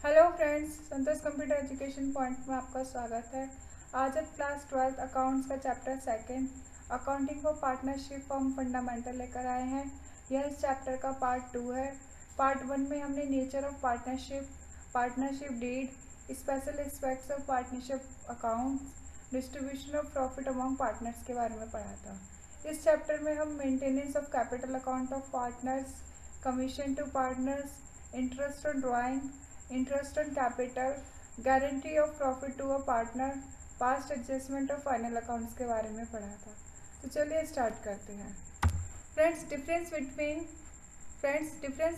Hello friends, संतोष computer education point में आपका स्वागत है। आज हम क्लास 12 अकाउंट्स का chapter second accounting for partnership form fundamental लेकर आए हैं। यह इस चैप्टर का पार्ट 2 है। पार्ट 1 में हमने nature of partnership, partnership deed, special aspects of partnership account, distribution of profit among partners के बारे में पढ़ा था। इस चैप्टर में हम maintenance of capital account of partners, commission to partners, interest on drawing, interest on capital, guarantee of profit to a partner, past adjustment of final accounts के बारे में पढ़ा था। तो चलिए स्टार्ट करते हैं। Difference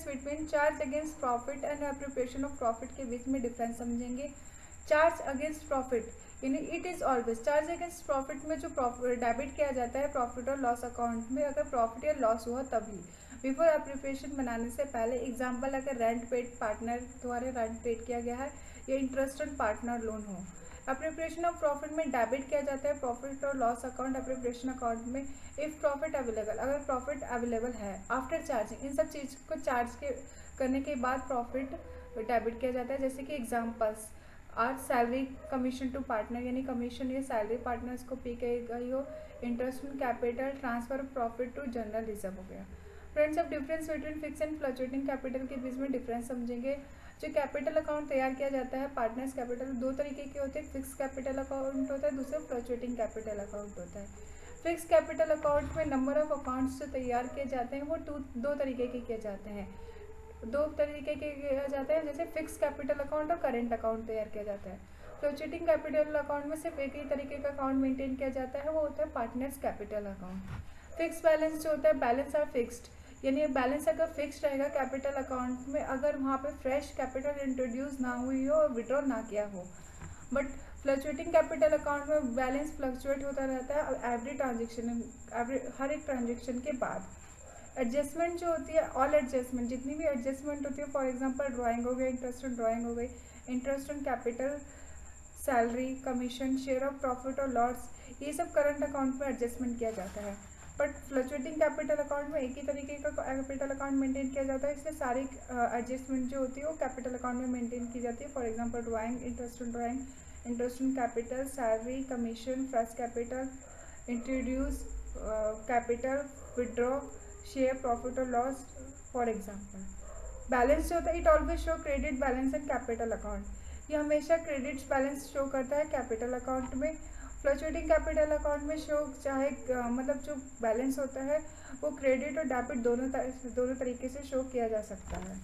between charge against profit and appropriation of profit के बीच में डिफरेंस समझेंगे। चार्ज अगेंस्ट प्रॉफिट यानी it is always charge against profit में जो डेबिट किया जाता है प्रॉफिट और लॉस अकाउंट में, अगर प्रॉफिट या लॉस हुआ तभी, बिफोर एप्रोप्रिएशन बनाने से पहले। एग्जाम्पल, अगर रेंट पेड पार्टनर द्वारा रेंट पेड किया गया है या इंटरेस्ट ऑन पार्टनर लोन हो। एप्रोप्रिएशन ऑफ प्रॉफिट में डेबिट किया जाता है प्रॉफिट और लॉस अकाउंट एप्रोप्रिएशन अकाउंट में इफ़ प्रॉफिट अवेलेबल, अगर प्रॉफिट अवेलेबल है। आफ्टर चार्जिंग, इन सब चीज़ को करने के बाद प्रॉफिट डेबिट किया जाता है। जैसे कि examples are salary commission to partner, यानी कमीशन या सैलरी पार्टनर्स को पे की गई हो। Interest on capital, transfer of profit to general reserve हो गया। फ्रेंड्स, अब difference between fix and fluctuating capital के बीच में डिफरेंस समझेंगे। जो कैपिटल अकाउंट तैयार किया जाता है पार्टनर्स कैपिटल, दो तरीके के होते हैं। फिक्स कैपिटल अकाउंट होता है, दूसरा फ्लक्चुएटिंग कैपिटल अकाउंट होता है। फिक्स कैपिटल अकाउंट में नंबर ऑफ अकाउंट्स जो तैयार किए जाते हैं वो दो तरीके के किए जाते हैं। किया जाता है, जैसे फिक्स कैपिटल अकाउंट और करेंट अकाउंट तैयार किया जाता है। फ्लक्चुएटिंग कैपिटल अकाउंट में सिर्फ एक ही तरीके का अकाउंट मेंटेन किया जाता है, वो होता है partners capital account. Fix balance जो होता है, बैलेंस आर फिक्स्ड, यानी बैलेंस अगर फिक्स रहेगा कैपिटल अकाउंट में, अगर वहाँ पे फ्रेश कैपिटल इंट्रोड्यूस ना हुई हो और विड्रॉ ना किया हो। बट फ्लक्चुएटिंग कैपिटल अकाउंट में बैलेंस फ्लक्चुएट होता रहता है हर एक ट्रांजेक्शन के बाद। एडजस्टमेंट जो होती है, ऑल एडजस्टमेंट, जितनी भी एडजस्टमेंट होती है, फॉर एग्जांपल ड्राइंग हो गई, इंटरेस्ट ऑन ड्राइंग हो गई, interest on capital, salary, commission, share of profit और लॉस, ये सब करंट अकाउंट में एडजस्टमेंट किया जाता है। बट फ्लक्चुएटिंग कैपिटल अकाउंट में एक ही तरीके का कैपिटल अकाउंट मेंटेन किया जाता है, इसलिए सारी एडजस्टमेंट जो होती है वो कैपिटल अकाउंट में मेंटेन की जाती है। For example drawing, interest on drawing, interest on capital, salary, commission, fresh capital, introduce capital, withdraw, share profit और लॉस, फॉर एग्जांपल। बैलेंस जो होता है, it always show credit balance and capital account, ये हमेशा credit balance show करता है capital account में। Fluctuating capital account में शो चाहे मतलब जो बैलेंस होता है वो क्रेडिट और डेबिट दोनों तरीके से शो किया जा सकता है।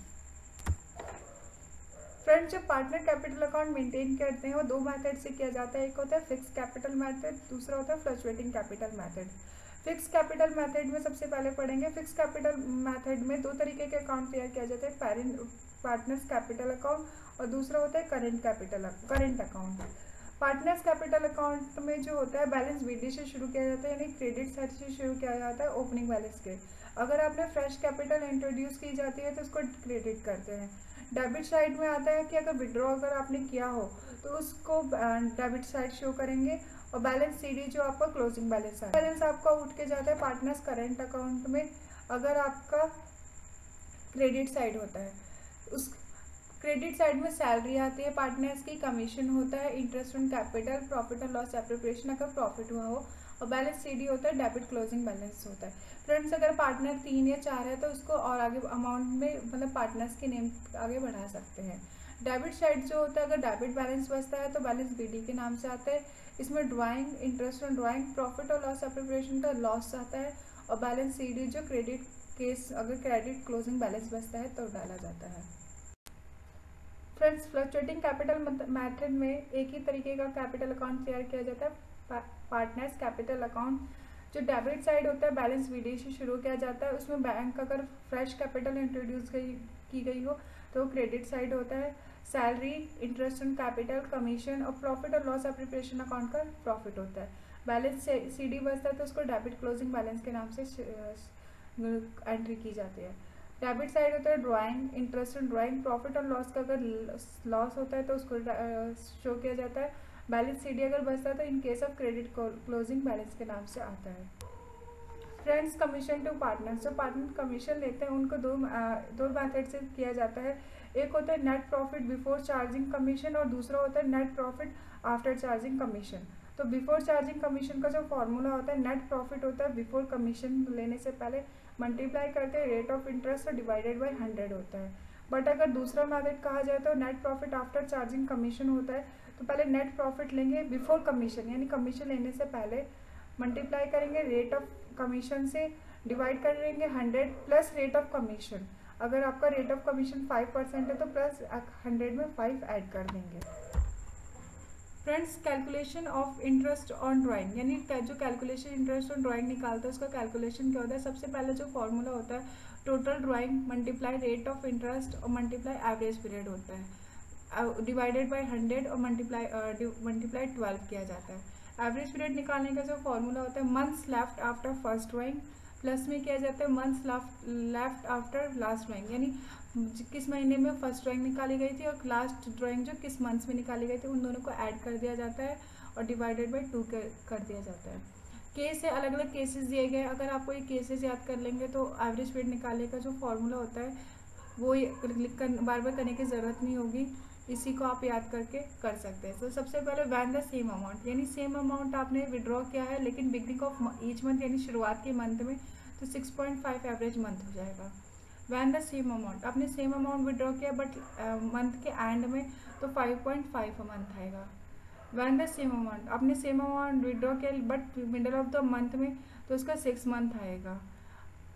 फ्रेंड्स, जो पार्टनर कैपिटल अकाउंट मेंटेन करते हैं वो दो मेथड से किया जाता है। एक होता है फिक्स कैपिटल मेथड, दूसरा होता है fluctuating capital method. Fix capital method में सबसे पहले पढ़ेंगे। फिक्स कैपिटल मेथड में दो तरीके के अकाउंट तैयार किया जाता है, पार्टनर्स कैपिटल अकाउंट और दूसरा होता है current account. Partners capital account में जो होता है बैलेंस बीडी से शुरू किया जाता है, यानी क्रेडिट साइड से शुरू किया जाता है ओपनिंग बैलेंस के। अगर आपने फ्रेश कैपिटल इंट्रोड्यूस की जाती है तो उसको क्रेडिट करते हैं। डेबिट साइड में आता है कि अगर विड्रॉ अगर आपने किया हो तो उसको डेबिट साइड शो करेंगे। और बैलेंस सीडी जो आपका क्लोजिंग बैलेंस है, बैलेंस आपका उठ के जाता है पार्टनर्स करेंट अकाउंट में अगर आपका क्रेडिट साइड होता है। उस क्रेडिट साइड में सैलरी आती है पार्टनर्स की, कमीशन होता है, इंटरेस्ट ऑन कैपिटल, प्रॉफिट और लॉस एप्रोप्रिएशन अगर प्रॉफिट हुआ हो, और बैलेंस सीडी होता है डेबिट क्लोजिंग बैलेंस होता है। फ्रेंड्स, अगर पार्टनर 3 या 4 है तो उसको और आगे अमाउंट में मतलब पार्टनर्स के नेम आगे बढ़ा सकते हैं। डेबिट साइड जो होता है, अगर डेबिट बैलेंस बचता है तो बैलेंस बीडी के नाम से आता है। इसमें drawing, interest on drawing, profit और लॉस एप्रोप्रिएशन का लॉस आता है। और बैलेंस सीडी जो क्रेडिट केस, अगर क्रेडिट क्लोजिंग बैलेंस बचता है तो डाला जाता है। फ्रेंड्स, फ्लक्चुएटिंग कैपिटल मेथड में एक ही तरीके का कैपिटल अकाउंट तैयार किया जाता है, पार्टनर्स कैपिटल अकाउंट। जो डेबिट साइड होता है बैलेंस बीडी से शुरू किया जाता है, उसमें बैंक अगर फ्रेश कैपिटल इंट्रोड्यूस की गई हो तो क्रेडिट साइड होता है। Salary, interest on capital, commission और प्रॉफिट और लॉस एप्रोप्रिएशन अकाउंट का प्रॉफिट होता है। बैलेंस सीडी बचता है तो उसको डेबिट क्लोजिंग बैलेंस के नाम से एंट्री की जाती है। डेबिट साइड होता है drawing, interest on drawing, profit और लॉस का अगर लॉस होता है तो उसको शो किया जाता है। बैलेंस सीडी अगर बचता है तो in case of credit closing balance के नाम से आता है। फ्रेंड्स, कमीशन टू पार्टनर, जो पार्टनर कमीशन लेते हैं उनको दो मेथड से किया जाता है। एक होता है net profit before charging commission और दूसरा होता है net profit after charging commission. तो बिफोर चार्जिंग कमीशन का जो फॉर्मूला होता है, नेट प्रॉफिट होता है बिफोर कमीशन लेने से पहले मल्टीप्लाई करके रेट ऑफ इंटरेस्ट और डिवाइडेड बाय 100 होता है। बट अगर दूसरा मेथड कहा जाए तो net profit after charging commission होता है। तो पहले नेट प्रॉफिट लेंगे बिफोर कमीशन, यानी कमीशन लेने से पहले मल्टीप्लाई करेंगे रेट ऑफ कमीशन से, डिवाइड करेंगे 100 प्लस रेट ऑफ कमीशन। अगर आपका रेट ऑफ कमीशन 5% है तो प्लस 100 में 5 ऐड कर देंगे। Friends, calculation of interest on drawing, यानी जो कैलकुलेशन इंटरेस्ट ऑन ड्राइंग निकालता है उसका कैलकुलेशन क्या होता है। सबसे पहले जो फॉर्मूला होता है, total drawing multiply rate of interest और मल्टीप्लाई एवरेज पीरियड होता है, डिवाइडेड बाय 100 और मल्टीप्लाई 12 किया जाता है। एवरेज पीरियड निकालने का जो फॉर्मूला होता है, months left after first drawing plus में किया जाता है months left after last drawing, यानी किस महीने में फर्स्ट ड्राइंग निकाली गई थी और लास्ट ड्राइंग जो किस मंथ में निकाली गई थी, उन दोनों को ऐड कर दिया जाता है और डिवाइडेड बाय 2 कर दिया जाता है। केस है, अलग अलग केसेस दिए गए। अगर आपको ये केसेस याद कर लेंगे तो एवरेज पीरियड निकालने का जो फॉर्मूला होता है वो लिख कर बार बार करने की ज़रूरत नहीं होगी, इसी को आप याद करके कर सकते हैं। तो सबसे पहले वैन द सेम अमाउंट, यानी सेम अमाउंट आपने विड्रॉ किया है लेकिन बिगनिंग ऑफ ईच मंथ यानी शुरुआत के मंथ में, तो 6.5 एवरेज मंथ हो जाएगा। वैन द सेम अमाउंट, आपने सेम अमाउंट विड्रॉ किया बट मंथ के एंड में, तो 5.5 मंथ आएगा। वैन द सेम अमाउंट, आपने सेम अमाउंट विड्रॉ किया but middle of the month में, तो इसका 6 मंथ आएगा।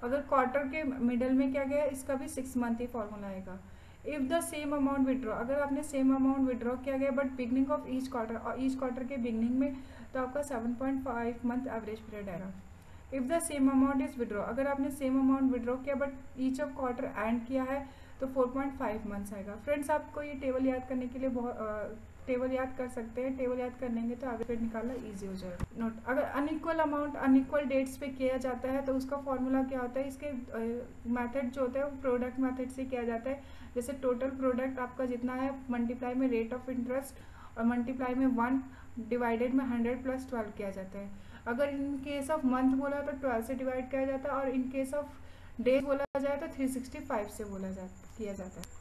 अगर क्वार्टर के मिडल में क्या गया, इसका भी 6 मंथ ही फॉर्मूला आएगा। If the same amount withdraw, अगर आपने सेम अमाउंट विड्रॉ किया गया but beginning of each quarter, और ईच क्वार्टर के बिगनिंग में, तो आपका 7.5 मंथ एवरेज पीरियड आएगा। If the same amount is withdraw, अगर आपने सेम अमाउंट विड्रॉ किया but each of quarter and किया है, तो 4.5 मंथ्स आएगा। फ्रेंड्स, आपको ये टेबल याद करने के लिए टेबल याद कर सकते हैं। टेबल याद कर लेंगे तो एवरेज निकालना इजी हो जाएगा। नोट, अगर अनइक्वल अमाउंट अनइक्वल डेट्स पे किया जाता है तो उसका फॉर्मूला क्या होता है, इसके मेथड जो होता है वो प्रोडक्ट मेथड से किया जाता है। जैसे टोटल प्रोडक्ट आपका जितना है, मल्टीप्लाई में रेट ऑफ इंटरेस्ट और मल्टीप्लाई में 1 डिवाइडेड में 100 प्लस 12 किया जाता है। अगर इन केस ऑफ मंथ बोला तो 12 से डिवाइड किया जाता है, और इन केस ऑफ डे बोला जाए तो 365 से किया जाता है।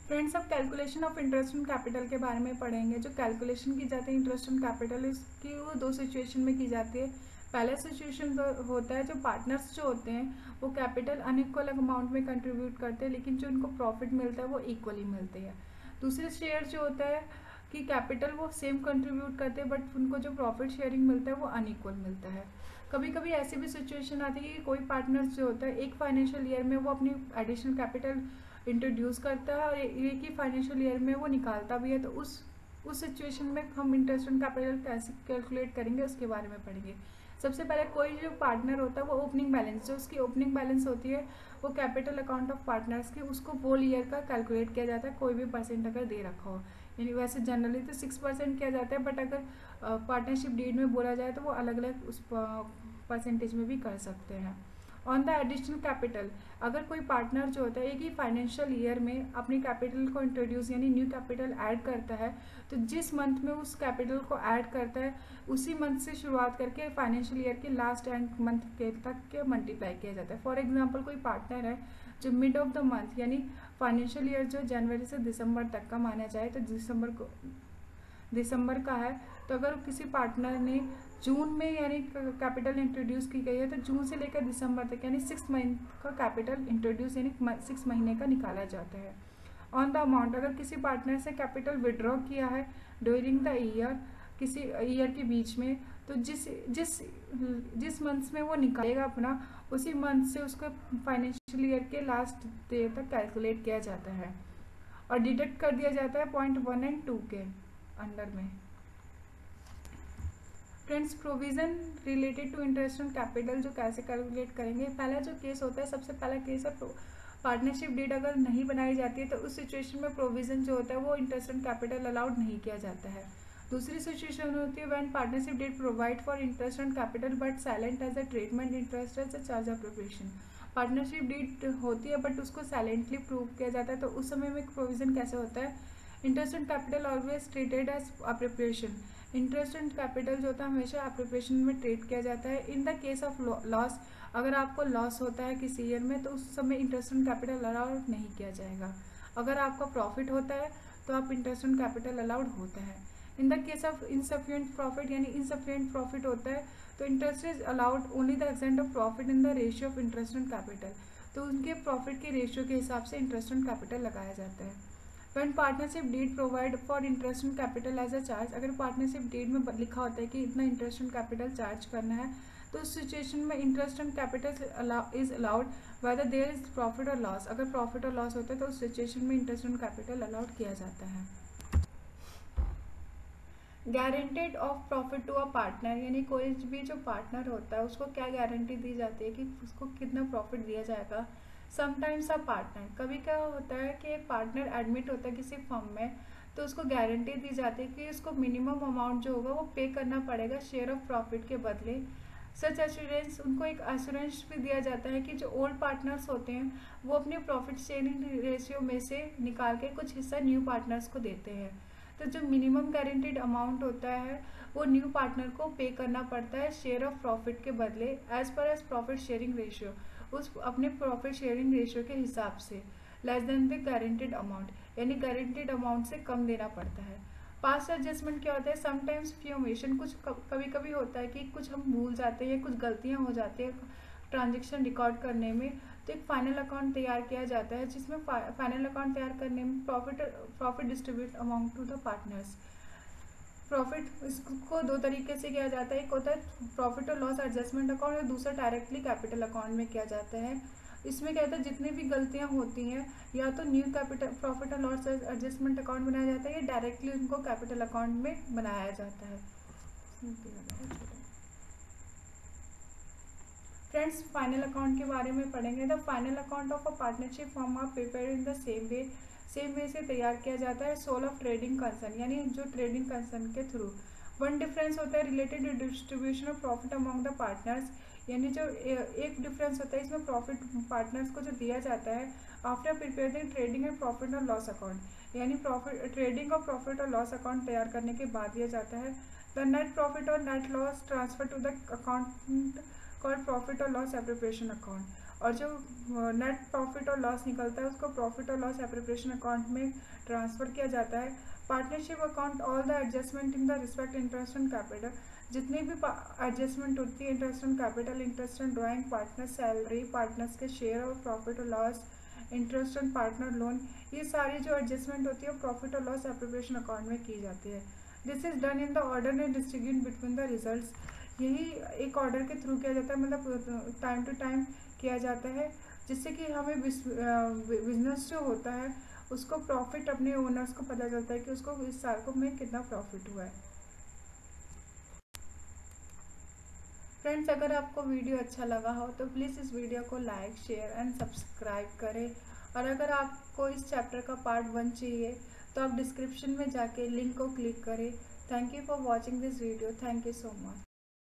फ्रेंड्स, अब calculation of interest on capital के बारे में पढ़ेंगे। जो कैलकुलेशन की जाती है इंटरेस्ट ऑन कैपिटल, इसकी वो 2 सिचुएशन में की जाती है। पहला सिचुएशन होता है, जो पार्टनर्स जो होते हैं वो कैपिटल अनइक्वल अमाउंट में कंट्रीब्यूट करते हैं, लेकिन जो उनको प्रॉफिट मिलता है वो इक्वली मिलते हैं। दूसरे शेयर जो होता है कि कैपिटल वो सेम कंट्रीब्यूट करते हैं बट उनको जो प्रॉफिट शेयरिंग मिलता है वो अनइक्वल मिलता है। कभी कभी ऐसी भी सिचुएशन आती है कि कोई पार्टनर्स जो होता है एक फाइनेंशियल ईयर में वो अपनी एडिशनल कैपिटल इंट्रोड्यूस करता है और एक ही फाइनेंशियल ईयर में वो निकालता भी है, तो उस सिचुएशन में हम इंटरेस्ट ऑन कैपिटल कैसे कैलकुलेट करेंगे उसके बारे में पढ़ेंगे। सबसे पहले कोई जो पार्टनर होता है वो ओपनिंग बैलेंस, जो उसकी ओपनिंग बैलेंस होती है वो कैपिटल अकाउंट ऑफ पार्टनर्स की, उसको होल ईयर का कैलकुलेट किया जाता है, कोई भी परसेंट अगर दे रखा हो। यानी वैसे जनरली तो 6% किया जाता है, बट अगर पार्टनरशिप डीड में बोला जाए तो वो अलग अलग उस परसेंटेज में भी कर सकते हैं। ऑन द एडिशनल कैपिटल, अगर कोई पार्टनर जो होता है एक ही फाइनेंशियल ईयर में अपनी कैपिटल को इंट्रोड्यूस यानी न्यू कैपिटल ऐड करता है, तो जिस मंथ में उस कैपिटल को ऐड करता है उसी मंथ से शुरुआत करके फाइनेंशियल ईयर के लास्ट एंड मंथ के तक के मल्टीप्लाई किया जाता है। फॉर एग्जांपल, कोई पार्टनर है जो मिड ऑफ द मंथ यानी फाइनेंशियल ईयर जो जनवरी से दिसंबर तक का माना जाए, तो दिसंबर का है, तो अगर किसी पार्टनर ने जून में यानी कैपिटल इंट्रोड्यूस की गई है तो जून से लेकर दिसंबर तक यानी 6 मंथ का कैपिटल इंट्रोड्यूस यानी 6 महीने का निकाला जाता है। ऑन द अमाउंट, अगर किसी पार्टनर से कैपिटल विड्रॉ किया है ड्यूरिंग द ईयर, किसी ईयर के बीच में, तो जिस मंथ में वो निकालेगा अपना, उसी मंथ से उसको फाइनेंशियल ईयर के लास्ट डे तक कैलकुलेट किया जाता है और डिडक्ट कर दिया जाता है पॉइंट 1 और 2 के अंडर में। Friends, provision related to interest on capital जो कैसे कैलकुलेट करेंगे। पहला जो केस होता है, सबसे पहला केस है पार्टनरशिप डीड अगर नहीं बनाई जाती है तो उस सिचुएशन में प्रोविज़न जो होता है वो इंटरेस्ट ऑन कैपिटल अलाउड नहीं किया जाता है। दूसरी सिचुएशन होती है when partnership deed provide for interest on capital but silent as a treatment interest as a charge appropriation. Partnership deed होती है बट उसको साइलेंटली प्रूव किया जाता है, तो उस समय में प्रोविज़न कैसे होता है, interest on capital always treated as appropriation. Interest on capital जो होता है हमेशा अप्रोप्रिएशन में ट्रीट किया जाता है। In the case of loss, अगर आपको लॉस होता है किसी ईयर में तो उस समय इंटरेस्ट ऑन कैपिटल अलाउड नहीं किया जाएगा। अगर आपका प्रॉफिट होता है तो आप इंटरेस्ट ऑन कैपिटल अलाउड होता है। In the case of insufficient profit यानी इनसफिशिएंट प्रॉफिट होता है तो interest is allowed only the extent of profit in the ratio of interest on capital. तो उनके प्रॉफिट के रेशियो के हिसाब से इंटरेस्ट ऑन कैपिटल लगाया जाता है। When partnership deed provide for interest on capital as a charge, अगर पार्टनरशिप डीड में लिखा होता है कि इतना इंटरेस्ट ऑन कैपिटल चार्ज करना है तो उस सिचुएशन में interest on capital is allowed whether there is profit और लॉस। अगर प्रॉफिट और लॉस होता है तो उस सिचुएशन में इंटरेस्ट ऑन कैपिटल अलाउड किया जाता है। Guaranteed of profit to a partner, यानी कोई भी जो पार्टनर होता है उसको क्या गारंटी दी जाती है कि उसको कितना प्रॉफिट दिया जाएगा। समटाइम्स अ पार्टनर, कभी क्या होता है कि एक पार्टनर एडमिट होता है किसी फर्म में तो उसको गारंटी दी जाती है कि उसको मिनिमम अमाउंट जो होगा वो पे करना पड़ेगा शेयर ऑफ प्रॉफिट के बदले। सच एश्योरेंस, उनको एक एश्योरेंस भी दिया जाता है कि जो ओल्ड पार्टनर्स होते हैं वो अपने प्रॉफिट शेयरिंग रेशियो में से निकाल के कुछ हिस्सा न्यू पार्टनर्स को देते हैं। तो जो मिनिमम गारंटीड अमाउंट होता है वो न्यू पार्टनर को पे करना पड़ता है शेयर ऑफ प्रॉफिट के बदले as per as profit sharing ratio, उस अपने प्रॉफिट शेयरिंग रेशियो के हिसाब से, less than the guaranteed amount, यानी गारंटीड अमाउंट से कम देना पड़ता है। पास्ट एडजस्टमेंट क्या होता है, समटाइम्स फ्यूमेशन, कुछ कभी कभी होता है कि कुछ हम भूल जाते हैं या कुछ गलतियां हो जाती है ट्रांजेक्शन रिकॉर्ड करने में, तो एक फाइनल अकाउंट तैयार किया जाता है जिसमें फाइनल अकाउंट तैयार करने में profit distribute amount to the partners. Profit इसको दो तरीके से किया जाता है, एक होता है प्रॉफिट और लॉस एडजस्टमेंट अकाउंट और दूसरा डायरेक्टली कैपिटल अकाउंट में किया जाता है। इसमें क्या होता है जितनी भी गलतियां होती हैं या तो न्यू कैपिटल प्रॉफिट और लॉस एडजस्टमेंट अकाउंट बनाया जाता है या डायरेक्टली उनको कैपिटल अकाउंट में बनाया जाता है। फ्रेंड्स, फाइनल अकाउंट के बारे में पढ़ेंगे। The final account of a partnership form are prepared in the same way से तैयार किया जाता है सोल ऑफ ट्रेडिंग कंसर्न, यानी जो ट्रेडिंग कंसर्न के थ्रू। वन डिफरेंस होता है related to distribution of profit among the partners, यानी जो एक डिफरेंस होता है इसमें प्रॉफिट पार्टनर्स को जो दिया जाता है after preparing trading and profit और लॉस अकाउंट, यानी प्रॉफिट ट्रेडिंग और प्रॉफिट और लॉस अकाउंट तैयार करने के बाद दिया जाता है। द नेट प्रॉफिट और net loss transfer to the account called profit और लॉस एप्रोप्रिएशन अकाउंट, और जो नेट प्रॉफिट और लॉस निकलता है उसको प्रॉफिट और लॉस एप्रोप्रिएशन अकाउंट में ट्रांसफर किया जाता है। Partnership account all the adjustment in the respect interest on capital, जितनी भी एडजस्टमेंट होती है interest on capital, interest on drawing, partner salary, partners के शेयर और प्रॉफिट और loss, interest on partner loan, ये सारी जो एडजस्टमेंट होती है वो प्रॉफिट और लॉस एप्रोप्रिएशन अकाउंट में की जाती है। This is done in the order and distribute between the results, यही एक ऑर्डर के थ्रू किया जाता है, मतलब टाइम टू टाइम किया जाता है, जिससे कि हमें बिजनेस जो होता है उसको प्रॉफिट अपने ओनर्स को पता चलता है कि उसको इस साल को में कितना प्रॉफिट हुआ है। फ्रेंड्स, अगर आपको वीडियो अच्छा लगा हो तो प्लीज़ इस वीडियो को लाइक शेयर एंड सब्सक्राइब करें, और अगर आपको इस चैप्टर का पार्ट 1 चाहिए तो आप डिस्क्रिप्शन में जाके लिंक को क्लिक करें। Thank you for watching this video. Thank you so much.